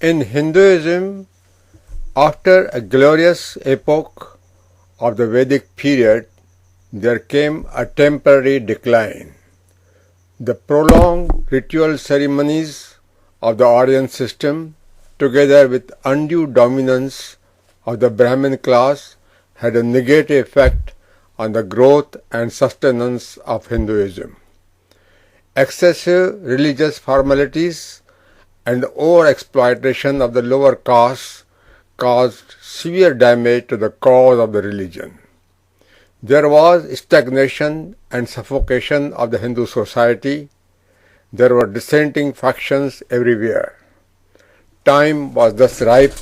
In Hinduism, after a glorious epoch of the Vedic period, there came a temporary decline. The prolonged ritual ceremonies of the Aryan system, together with undue dominance of the Brahmin class, had a negative effect on the growth and sustenance of Hinduism. Excessive religious formalities and the over-exploitation of the lower castes caused severe damage to the cause of the religion. There was stagnation and suffocation of the Hindu society. There were dissenting factions everywhere. Time was thus ripe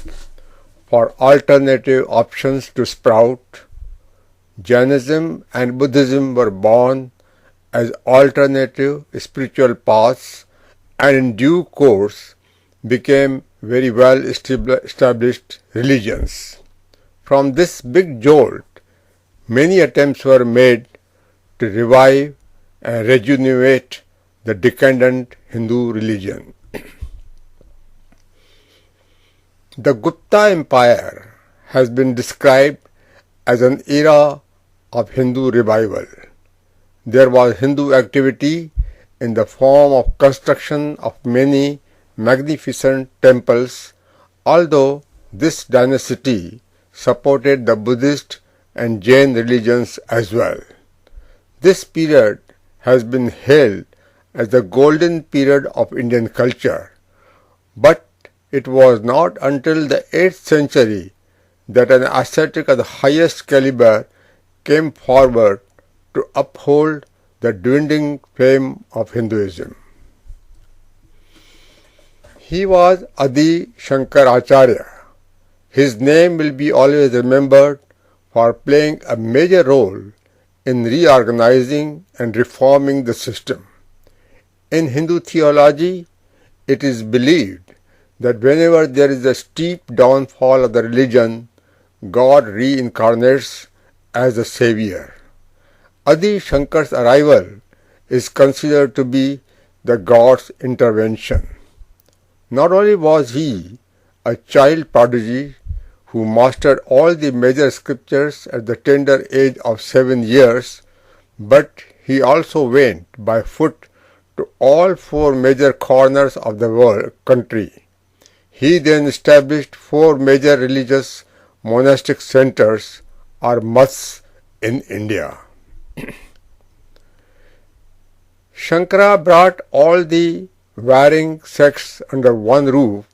for alternative options to sprout. Jainism and Buddhism were born as alternative spiritual paths and in due course became very well established religions. From this big jolt, many attempts were made to revive and rejuvenate the decadent Hindu religion. The Gupta Empire has been described as an era of Hindu revival. There was Hindu activity in the form of construction of many magnificent temples, although this dynasty supported the Buddhist and Jain religions as well. This period has been hailed as the golden period of Indian culture, but it was not until the 8th century that an ascetic of the highest caliber came forward to uphold the dwindling fame of Hinduism. He was Adi Shankaracharya. His name will be always remembered for playing a major role in reorganizing and reforming the system. In Hindu theology, it is believed that whenever there is a steep downfall of the religion, God reincarnates as a savior. Adi Shankar's arrival is considered to be the God's intervention. Not only was he a child prodigy who mastered all the major scriptures at the tender age of 7 years, but he also went by foot to all 4 major corners of the country. He then established 4 major religious monastic centers or maths in India. Shankara brought all the varying sects under one roof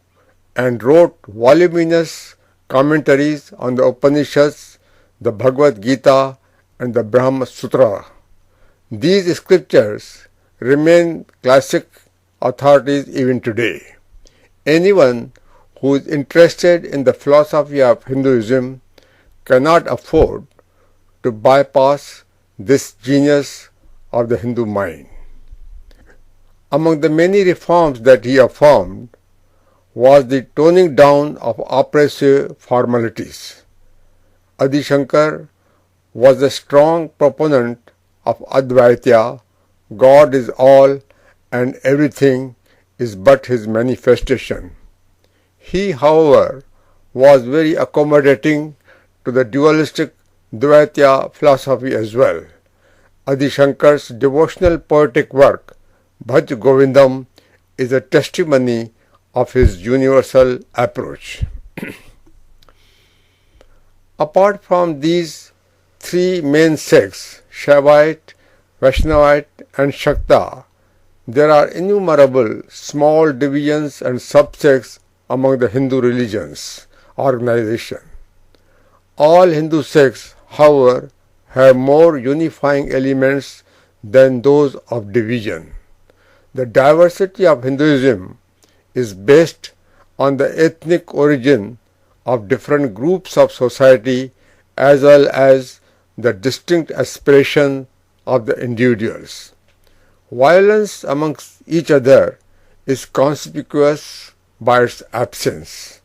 and wrote voluminous commentaries on the Upanishads, the Bhagavad Gita and the Brahma Sutra. These scriptures remain classic authorities even today. Anyone who is interested in the philosophy of Hinduism cannot afford to bypass this genius of the Hindu mind. Among the many reforms that he affirmed was the toning down of oppressive formalities. Adi Shankar was a strong proponent of Advaita, God is all and everything is but his manifestation. He, however, was very accommodating to the dualistic Dvaita philosophy as well. Adi Shankar's devotional poetic work, Bhaj Govindam, is a testimony of his universal approach. Apart from these 3 main sects, Shaivite, Vaishnavite and Shakta, there are innumerable small divisions and subsects among the Hindu religions organization. All Hindu sects, however, have more unifying elements than those of division. The diversity of Hinduism is based on the ethnic origin of different groups of society as well as the distinct aspiration of the individuals. Violence amongst each other is conspicuous by its absence.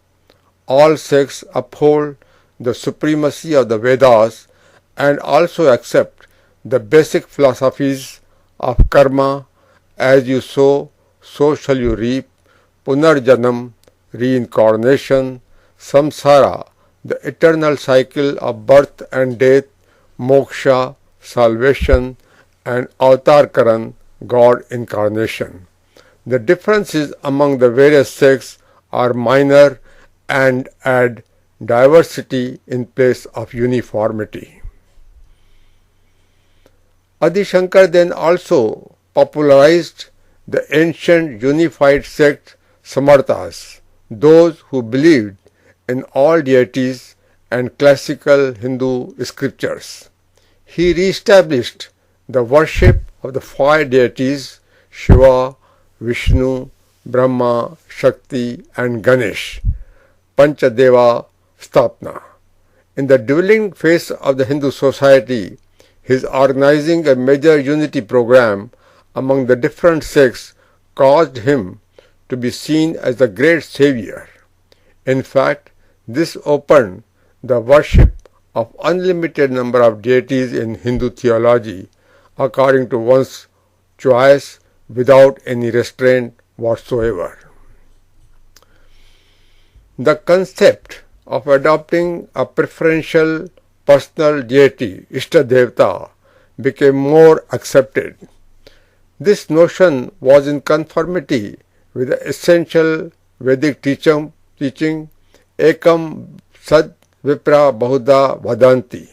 All sects uphold the supremacy of the Vedas and also accept the basic philosophies of karma, as you sow, so shall you reap, punarjanam, reincarnation, samsara, the eternal cycle of birth and death, moksha, salvation, and avatarkaran, God incarnation. The differences among the various sects are minor and add diversity in place of uniformity. Adi Shankar then also popularized the ancient unified sect Samarthas, those who believed in all deities and classical Hindu scriptures. He re-established the worship of the five deities Shiva, Vishnu, Brahma, Shakti and Ganesh, Panchadeva Stapna. In the dwindling phase of the Hindu society, his organizing a major unity program among the different sects caused him to be seen as the great savior. In fact, this opened the worship of unlimited number of deities in Hindu theology according to one's choice without any restraint whatsoever. The concept of adopting a preferential personal deity, Ishtadevta, became more accepted. This notion was in conformity with the essential Vedic teaching Ekam Sad Vipra Bahuda Vadanti.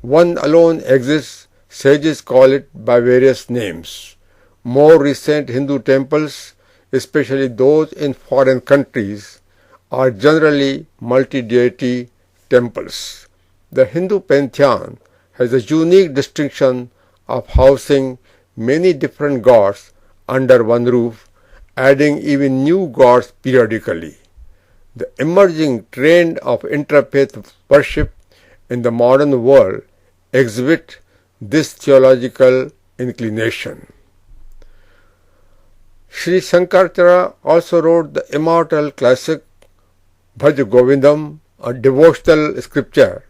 One alone exists, sages call it by various names. More recent Hindu temples, especially those in foreign countries, are generally multi-deity temples. The Hindu pantheon has a unique distinction of housing many different gods under one roof, adding even new gods periodically. The emerging trend of interfaith worship in the modern world exhibit this theological inclination. Sri Shankaracharya also wrote the immortal classic Bhaj Govindam, a devotional scripture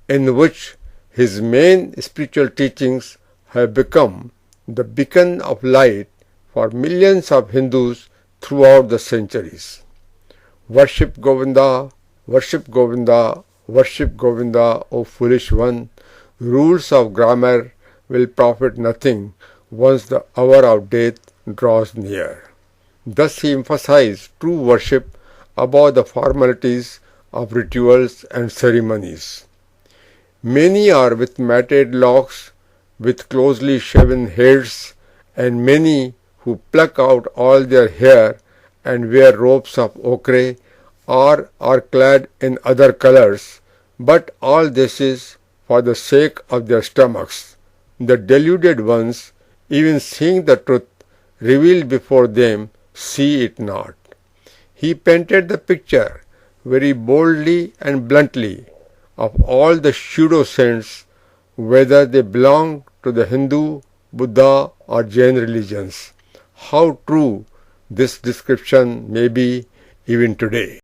in which his main spiritual teachings have become the beacon of light for millions of Hindus throughout the centuries. Worship Govinda, worship Govinda, worship Govinda, O foolish one. Rules of grammar will profit nothing once the hour of death draws near. Thus he emphasized true worship above the formalities of rituals and ceremonies. Many are with matted locks, with closely shaven heads, and many who pluck out all their hair and wear robes of ochre or are clad in other colors, but all this is for the sake of their stomachs. The deluded ones, even seeing the truth revealed before them, see it not. He painted the picture very boldly and bluntly of all the pseudo-saints, whether they belong to the Hindu, Buddha or Jain religions. How true this description may be even today.